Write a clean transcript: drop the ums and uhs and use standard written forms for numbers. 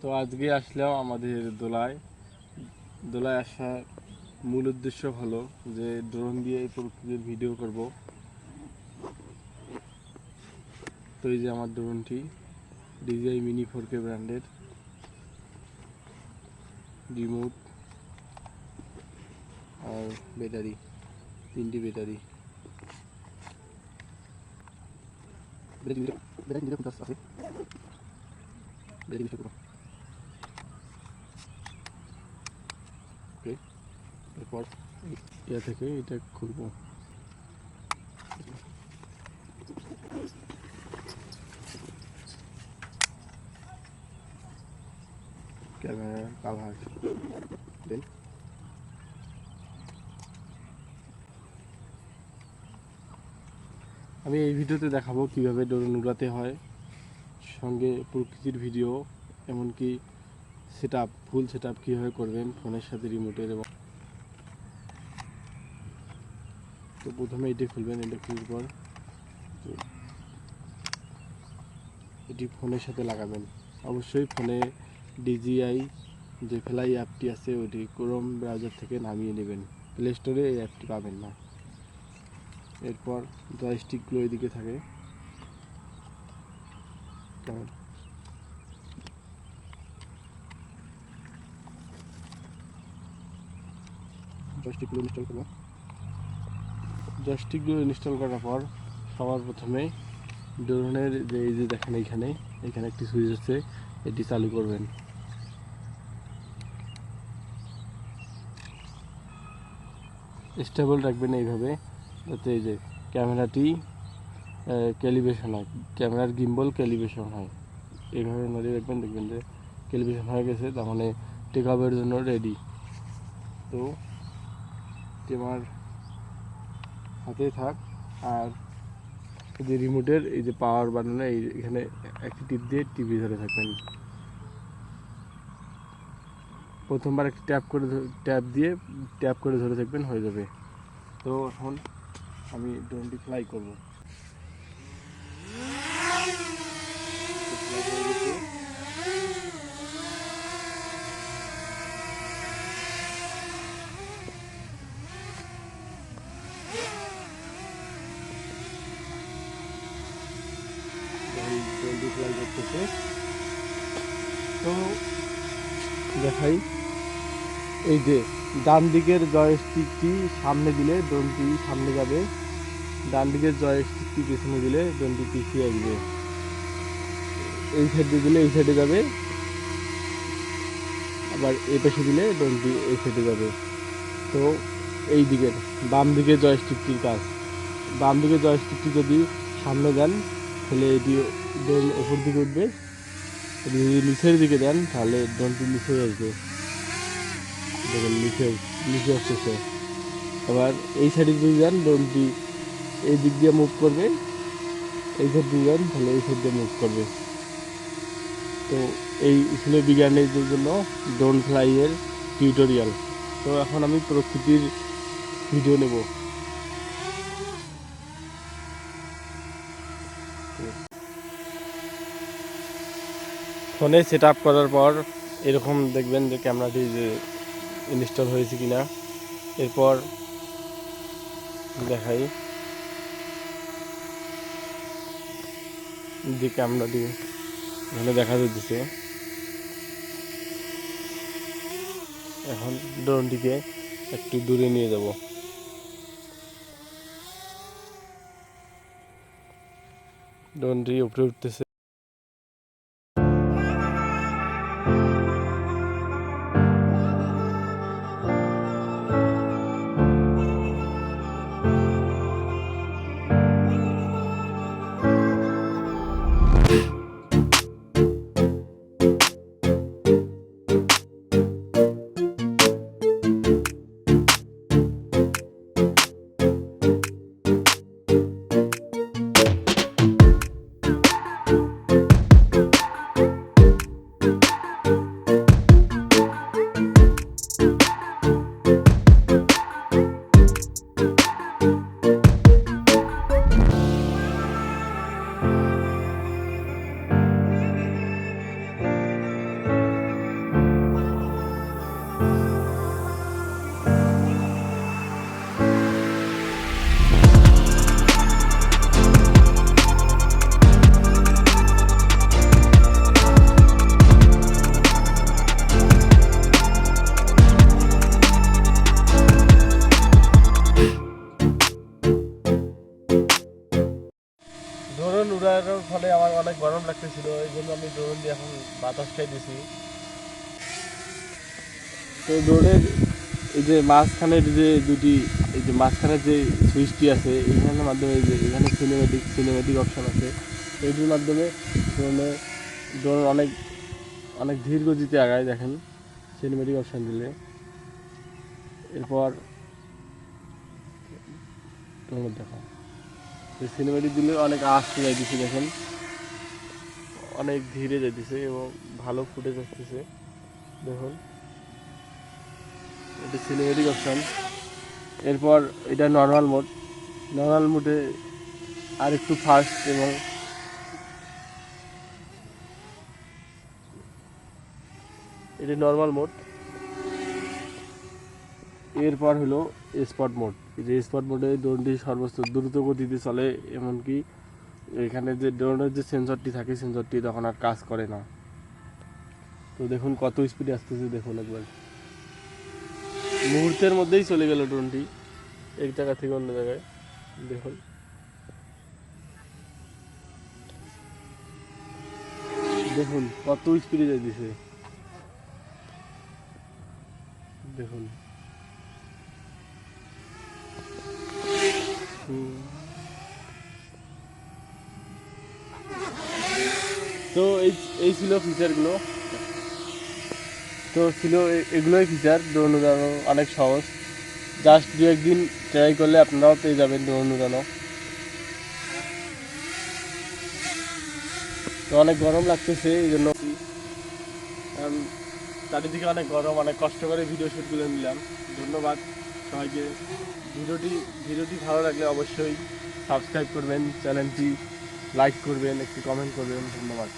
তো আজকে আসলাম আমাদের দোলায় আসার মূল উদ্দেশ্য হলো যে ড্রোন দিয়ে এই প্রকৃতির ভিডিও করব। তো এই যে আমার ড্রোনটি DJI Mini 4K ব্র্যান্ডের, রিমোট আর ব্যাটারি, 3টি ব্যাটারি আছে। ওকে, এরপর ইয়া থেকে এটা খুলবো। ক্যামেরা কাভার দেন। আমি এই ভিডিওতে দেখাবো কিভাবে ড্রোন উড়াতে হয়, সঙ্গে প্রকৃতির ভিডিও, এমনকি ফুল সেটআপ কীভাবে করবেন ফোনের সাথে রিমোটের। এবং তো প্রথমে এটি খুলবেন, এটা খোলার পর এটি ফোনের সাথে লাগাবেন। অবশ্যই ফোনে DJI যে ফ্লাই অ্যাপটি আছে ওইটি ক্রোম ব্রাউজার থেকে নামিয়ে নেবেন, প্লে স্টোরে এই অ্যাপটি পাবেন না। এরপর জয়স্টিকগুলো এদিকে থাকে, জয়স্টিকগুলো ইনস্টল করার পর সবার প্রথমে ড্রোনের যে এই যে দেখেন এখানে একটি সুইচ আছে, এটি চালু করবেন। স্টেবল রাখবেন এইভাবে, যাতে এই যে ক্যামেরাটি ক্যালিব্রেশন হয়, ক্যামেরার গিম্বল ক্যালিব্রেশন হয়। এইভাবে নড়িয়ে রাখবেন, দেখবেন যে ক্যালিব্রেশন হয়ে গেছে, তার মানে টেক অফের জন্য রেডি। তো আমার হাতে থাক, আর যে রিমোটের এই যে পাওয়ার বাটনে এখানে একটি টিপ দিয়ে টিভি ধরে থাকবেন। প্রথমবার একটি ট্যাপ করে ধরে থাকবেন, হয়ে যাবে। তো এখন আমি ড্রোনটি ফ্লাই করব। ড্রোনটি ফ্লাই করতেছে। তো দেখাই, এই যে ডান দিকের জয়স্টিকটি সামনে দিলে ড্রোনটি সামনে যাবে, ডান দিকের জয়স্টিকটি পিছনে দিলে ড্রোনটি পিছিয়ে আসবে। এই সাইডে দিলে এই সাইডে যাবে, আবার এই পাশে দিলে ড্রোনটি এই সাইডে যাবে। তো এই দিকের বাম দিকের জয়স্টিকটির কাজ, বাম দিকের জয়স্টিকটি যদি সামনে দেন তাহলে এটি ড্রোন ওপর দিকে উঠবে, যদি নিচের দিকে দেন তাহলে ড্রোনটি নিচে আসবে। দেখুন নিচে আসতেছে। আবার এই সাইডে যদি যান ড্রোনটি এই দিক দিয়ে মুভ করবে, এই সাইড দিয়ে যান তাহলে এই সাইড দিয়ে মুভ করবে। তো এই ছিল বিজ্ঞানীদের জন্য ড্রোন ফ্লাইয়ের টিউটোরিয়াল। তো এখন আমি প্রকৃতির ভিডিও নেব। ফোনে সেট আপ করার পর এরকম দেখবেন যে ক্যামেরাটি যে ইনস্টল হয়েছে কিনা। এরপর দেখাই যে ক্যামেরাটি এখানে দেখা যাচ্ছে। এখন ড্রোনটিকে একটু দূরে নিয়ে যাব। ড্রোনটি উপরে উঠতেছে। দিয়ে এখন বাতাস খাই দিছি। তো ড্রোনের এই যে মাঝখানের যে দুটি, এই যে মাঝখানের যে সুইচটি আছে এইখানের মাধ্যমে, এই যে এখানে সিনেমেটিক অপশন আছে, এইটির মাধ্যমে ড্রোন অনেক অনেক ধীর গতিতে আগায় দেখেন সিনেমেটিক অপশন দিলে। এরপর ড্রোনের দেখো সিনেমেটিক দিলে অনেক আস্তে যাইতেছে, দেখেন অনেক ধীরে যাইতেছে এবং ভালো ফুটেজ আসতেছে। দেখুন এটা সিনেমেটিক অপশন। এরপর এটা নর্মাল মোডে আর একটু ফাস্ট, এবং এটা নর্মাল মোড। এরপর হলো স্পট মোড। এই যে স্পট মোডে ড্রোনটি সর্বোচ্চ দ্রুত গতিতে চলে, এমনকি এখানে যে ড্রোনের যে সেন্সরটি থাকে সেন্সরটি তখন আর কাজ করে না। তো দেখুন কত স্পিডে আসতেছে, দেখুন একবার মুহূর্তের মধ্যেই চলে গেল ড্রোনটি এক জায়গা থেকে অন্য জায়গায়। দেখুন দেখুন কত স্পিডে যাইতেছে, দেখুন। তো এই ছিল ফিচারগুলো। তো ছিল এগুলোই ফিচার। ড্রোন উড়ানো অনেক সহজ, জাস্ট দু একদিন ট্রাই করলে আপনারাও পেয়ে যাবেন ড্রোন উড়ানো। তো অনেক গরম লাগতেছে এই জন্য, কারণ চারিদিকে অনেক গরম, অনেক কষ্ট করে ভিডিও শ্যুট করে নিলাম। ধন্যবাদ সবাইকে। ভিডিওটি ভালো লাগলে অবশ্যই সাবস্ক্রাইব করবেন, চ্যানেলটি লাইক করবেন, একটি কমেন্ট করবেন। ধন্যবাদ।